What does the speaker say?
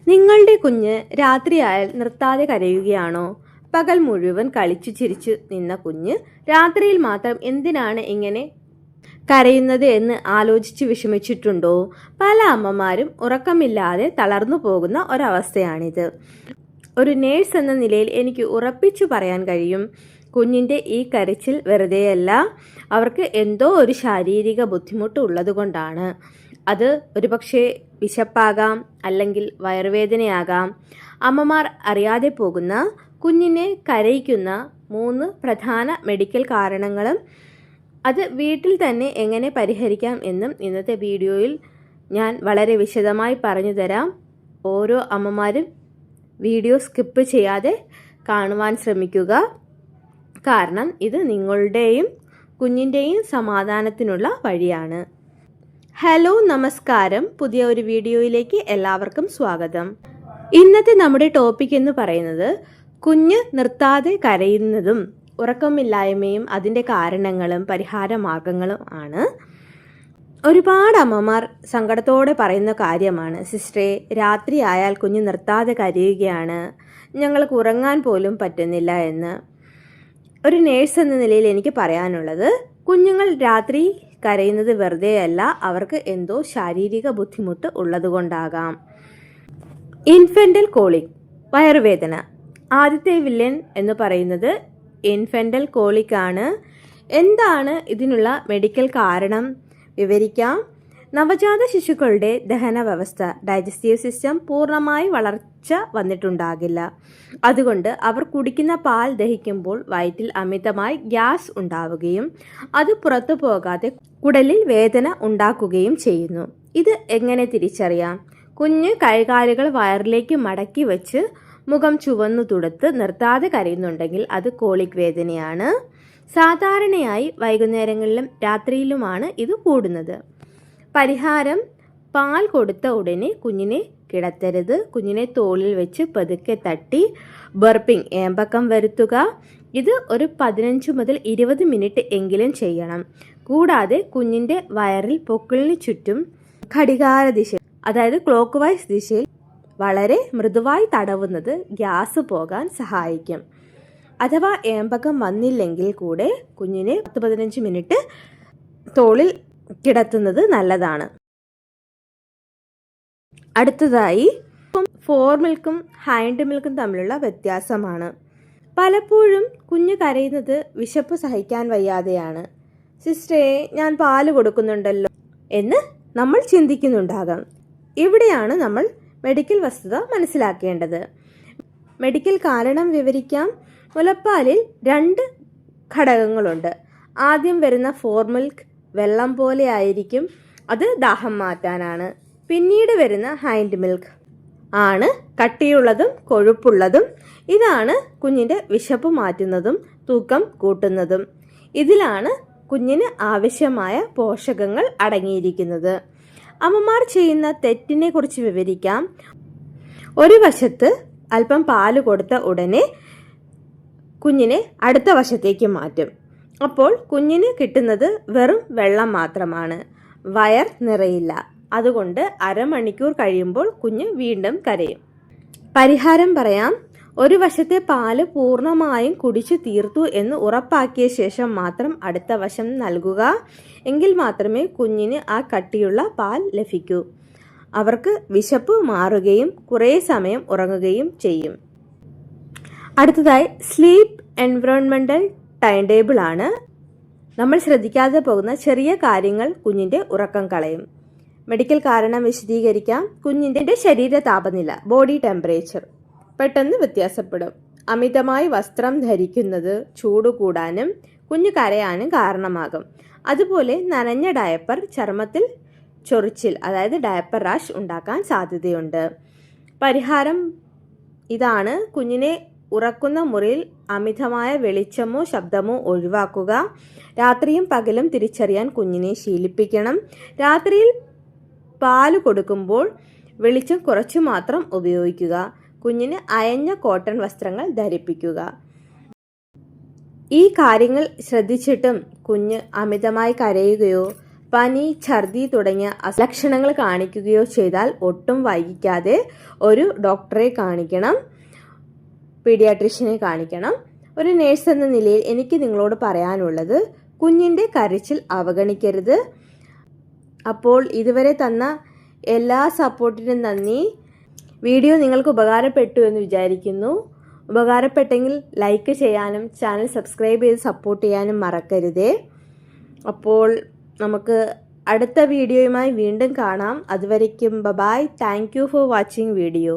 നിങ്ങളുടെ കുഞ്ഞ് രാത്രിയായാൽ നിർത്താതെ കരയുകയാണോ? പകൽ മുഴുവൻ കളിച്ചു ചിരിച്ചു നിന്ന കുഞ്ഞ് രാത്രിയിൽ മാത്രം എന്തിനാണ് ഇങ്ങനെ കരയുന്നത് എന്ന് ആലോചിച്ച് വിഷമിച്ചിട്ടുണ്ടോ? പല അമ്മമാരും ഉറക്കമില്ലാതെ തളർന്നു പോകുന്ന ഒരവസ്ഥയാണിത്. ഒരു നേഴ്സ് എന്ന നിലയിൽ എനിക്ക് ഉറപ്പിച്ചു പറയാൻ കഴിയും, കുഞ്ഞിൻ്റെ ഈ കരച്ചിൽ വെറുതെയല്ല. അവർക്ക് എന്തോ ഒരു ശാരീരിക ബുദ്ധിമുട്ട് ഉള്ളതുകൊണ്ടാണ്. അത് ഒരുപക്ഷെ വിശപ്പാകാം, അല്ലെങ്കിൽ വയറുവേദനയാകാം. അമ്മമാർ അറിയാതെ പോകുന്ന കുഞ്ഞിനെ കരയിക്കുന്ന 3 പ്രധാന മെഡിക്കൽ കാരണങ്ങളും അത് വീട്ടിൽ തന്നെ എങ്ങനെ പരിഹരിക്കാം എന്നും ഇന്നത്തെ വീഡിയോയിൽ ഞാൻ വളരെ വിശദമായി പറഞ്ഞു തരാം. ഓരോ അമ്മമാരും വീഡിയോ സ്കിപ്പ് ചെയ്യാതെ കാണുവാൻ ശ്രമിക്കുക. കാരണം ഇത് നിങ്ങളുടെയും കുഞ്ഞിൻ്റെയും സമാധാനത്തിനുള്ള വഴിയാണ്. ഹലോ, നമസ്കാരം. പുതിയ ഒരു വീഡിയോയിലേക്ക് എല്ലാവർക്കും സ്വാഗതം. ഇന്നത്തെ നമ്മുടെ ടോപ്പിക് എന്ന് പറയുന്നത് കുഞ്ഞ് നിർത്താതെ കരയുന്നതും ഉറക്കമില്ലായ്മയും അതിൻ്റെ കാരണങ്ങളും പരിഹാര മാർഗങ്ങളും ആണ്. ഒരുപാട് അമ്മമാർ സങ്കടത്തോടെ പറയുന്ന കാര്യമാണ്, സിസ്റ്ററെ, രാത്രി ആയാൽ കുഞ്ഞ് നിർത്താതെ കരയുകയാണ്, ഞങ്ങൾക്ക് ഉറങ്ങാൻ പോലും പറ്റുന്നില്ല എന്ന്. ഒരു നേഴ്സ് എന്ന നിലയിൽ എനിക്ക് പറയാനുള്ളത്, കുഞ്ഞുങ്ങൾ രാത്രി കരയുന്നത് വെറുതെയല്ല, അവർക്ക് എന്തോ ശാരീരിക ബുദ്ധിമുട്ട് ഉള്ളതുകൊണ്ടാകാം. ഇൻഫെൻ്റൽ കോളിക്, വയറുവേദന. ആദ്യത്തെ വില്ലൻ എന്ന് പറയുന്നത് ഇൻഫെൻ്റൽ കോളിക് ആണ്. എന്താണ് ഇതിനുള്ള മെഡിക്കൽ കാരണം? വിവരിക്കാം. നവജാത ശിശുക്കളുടെ ദഹന വ്യവസ്ഥ, ഡൈജസ്റ്റീവ് സിസ്റ്റം പൂർണ്ണമായി വളർച്ച വന്നിട്ടുണ്ടാകില്ല. അതുകൊണ്ട് അവർ കുടിക്കുന്ന പാൽ ദഹിക്കുമ്പോൾ വയറ്റിൽ അമിതമായി ഗ്യാസ് ഉണ്ടാവുകയും അത് പുറത്തു പോകാതെ കുടലിൽ വേദന ഉണ്ടാക്കുകയും ചെയ്യുന്നു. ഇത് എങ്ങനെ തിരിച്ചറിയാം? കുഞ്ഞ് കൈകാലുകൾ വയറിലേക്ക് മടക്കി വെച്ച് മുഖം ചുവന്നു തുടുത്ത് നിർത്താതെ കരയുന്നുണ്ടെങ്കിൽ അത് കോളിക് വേദനയാണ്. സാധാരണയായി വൈകുന്നേരങ്ങളിലും രാത്രിയിലുമാണ് ഇത് കൂടുന്നത്. പരിഹാരം: പാൽ കൊടുത്ത ഉടനെ കുഞ്ഞിനെ കിടത്തരുത്. കുഞ്ഞിനെ തോളിൽ വെച്ച് പതുക്കെ തട്ടി ബർപ്പിംഗ്, ഏമ്പക്കം വരുത്തുക. ഇത് ഒരു 15 മുതൽ 20 മിനിറ്റ് എങ്കിലും ചെയ്യണം. കൂടാതെ കുഞ്ഞിൻ്റെ വയറിൽ പൊക്കിളിന് ചുറ്റും ഘടികാര ദിശ, അതായത് ക്ലോക്ക് വൈസ് ദിശയിൽ വളരെ മൃദുവായി തടവുന്നത് ഗ്യാസ് പോകാൻ സഹായിക്കും. അഥവാ ഏമ്പക്കം വന്നില്ലെങ്കിൽ കൂടെ കുഞ്ഞിനെ 10-15 മിനിറ്റ് തോളിൽ കിടത്തുന്നത് നല്ലതാണ്. അടുത്തതായി ഫോർ മിൽക്കും ഹൈൻഡ് മിൽക്കും തമ്മിലുള്ള വ്യത്യാസമാണ്. പലപ്പോഴും കുഞ്ഞ് കരയുന്നത് വിശപ്പ് സഹിക്കാൻ വയ്യാതെയാണ്. സിസ്റ്ററെ, ഞാൻ പാല് കൊടുക്കുന്നുണ്ടല്ലോ എന്ന് നമ്മൾ ചിന്തിക്കുന്നുണ്ടാകാം. ഇവിടെയാണ് നമ്മൾ മെഡിക്കൽ വസ്തുത മനസ്സിലാക്കേണ്ടത്. മെഡിക്കൽ കാരണം വിവരിക്കാം. മുലപ്പാലിൽ 2 ഘടകങ്ങളുണ്ട്. ആദ്യം വരുന്ന ഫോർ മിൽക്ക് വെള്ളം പോലെ ആയിരിക്കും, അത് ദാഹം മാറ്റാനാണ്. പിന്നീട് വരുന്ന ഹൈൻഡ് മിൽക്ക് ആണ് കട്ടിയുള്ളതും കൊഴുപ്പുള്ളതും. ഇതാണ് കുഞ്ഞിൻ്റെ വിശപ്പ് മാറ്റുന്നതും തൂക്കം കൂട്ടുന്നതും. ഇതിലാണ് കുഞ്ഞിന് ആവശ്യമായ പോഷകങ്ങൾ അടങ്ങിയിരിക്കുന്നത്. അമ്മമാർ ചെയ്യുന്ന തെറ്റിനെ കുറിച്ച് വിവരിക്കാം. ഒരു വശത്ത് അല്പം പാല് കൊടുത്ത ഉടനെ കുഞ്ഞിനെ അടുത്ത വശത്തേക്ക് മാറ്റും. അപ്പോൾ കുഞ്ഞിന് കിട്ടുന്നത് വെറും വെള്ളം മാത്രമാണ്, വയർ നിറയില്ല. അതുകൊണ്ട് അരമണിക്കൂർ കഴിയുമ്പോൾ കുഞ്ഞ് വീണ്ടും കരയും. പരിഹാരം പറയാം. ഒരു വശത്തെ പാല് പൂർണ്ണമായും കുടിച്ചു തീർത്തു എന്ന് ഉറപ്പാക്കിയ ശേഷം മാത്രം അടുത്ത വശം നൽകുക. എങ്കിൽ മാത്രമേ കുഞ്ഞിന് ആ കട്ടിയുള്ള പാൽ ലഭിക്കൂ. അവർക്ക് വിശപ്പ് മാറുകയും കുറേ സമയം ഉറങ്ങുകയും ചെയ്യും. അടുത്തതായി സ്ലീപ്പ് എൻവയോൺമെൻ്റൽ ടൈം ടേബിൾ ആണ്. നമ്മൾ ശ്രദ്ധിക്കാതെ പോകുന്ന ചെറിയ കാര്യങ്ങൾ കുഞ്ഞിൻ്റെ ഉറക്കം കളയും. മെഡിക്കൽ കാരണം വിശദീകരിക്കാം. കുഞ്ഞിൻ്റെ ശരീര താപനില, ബോഡി ടെമ്പറേച്ചർ പെട്ടെന്ന് വ്യത്യാസപ്പെടും. അമിതമായി വസ്ത്രം ധരിക്കുന്നത് ചൂട് കൂടാനും കുഞ്ഞ് കരയാനും കാരണമാകും. അതുപോലെ നനഞ്ഞ ഡയപ്പർ ചർമ്മത്തിൽ ചൊറിച്ചിൽ, അതായത് ഡയപ്പർ റാഷ് ഉണ്ടാക്കാൻ സാധ്യതയുണ്ട്. പരിഹാരം ഇതാണ്: കുഞ്ഞിനെ ഉറക്കുന്ന മുറിയിൽ അമിതമായ വെളിച്ചമോ ശബ്ദമോ ഒഴിവാക്കുക. രാത്രിയും പകലും തിരിച്ചറിയാൻ കുഞ്ഞിനെ ശീലിപ്പിക്കണം. രാത്രിയിൽ പാല് കൊടുക്കുമ്പോൾ വെളിച്ചം കുറച്ചു മാത്രം ഉപയോഗിക്കുക. കുഞ്ഞിന് അയഞ്ഞ കോട്ടൺ വസ്ത്രങ്ങൾ ധരിപ്പിക്കുക. ഈ കാര്യങ്ങൾ ശ്രദ്ധിച്ചിട്ടും കുഞ്ഞ് അമിതമായി കരയുകയോ പനി, ഛർദി തുടങ്ങിയ ലക്ഷണങ്ങൾ കാണിക്കുകയോ ചെയ്താൽ ഒട്ടും വൈകിക്കാതെ ഒരു ഡോക്ടറെ കാണിക്കണം, പീഡിയാട്രീഷ്യനെ കാണിക്കണം. ഒരു നേഴ്സ് എന്ന നിലയിൽ എനിക്ക് നിങ്ങളോട് പറയാനുള്ളത്, കുഞ്ഞിൻ്റെ കരച്ചിൽ അവഗണിക്കരുത്. അപ്പോൾ ഇതുവരെ തന്ന എല്ലാ സപ്പോർട്ടിനും നന്ദി. വീഡിയോ നിങ്ങൾക്ക് ഉപകാരപ്പെട്ടു എന്ന് വിചാരിക്കുന്നു. ഉപകാരപ്പെട്ടെങ്കിൽ ലൈക്ക് ചെയ്യാനും ചാനൽ സബ്സ്ക്രൈബ് ചെയ്ത് സപ്പോർട്ട് ചെയ്യാനും മറക്കരുതേ. അപ്പോൾ നമുക്ക് അടുത്ത വീഡിയോയുമായി വീണ്ടും കാണാം. അതുവരയ്ക്കും bye. Thank you for watching video.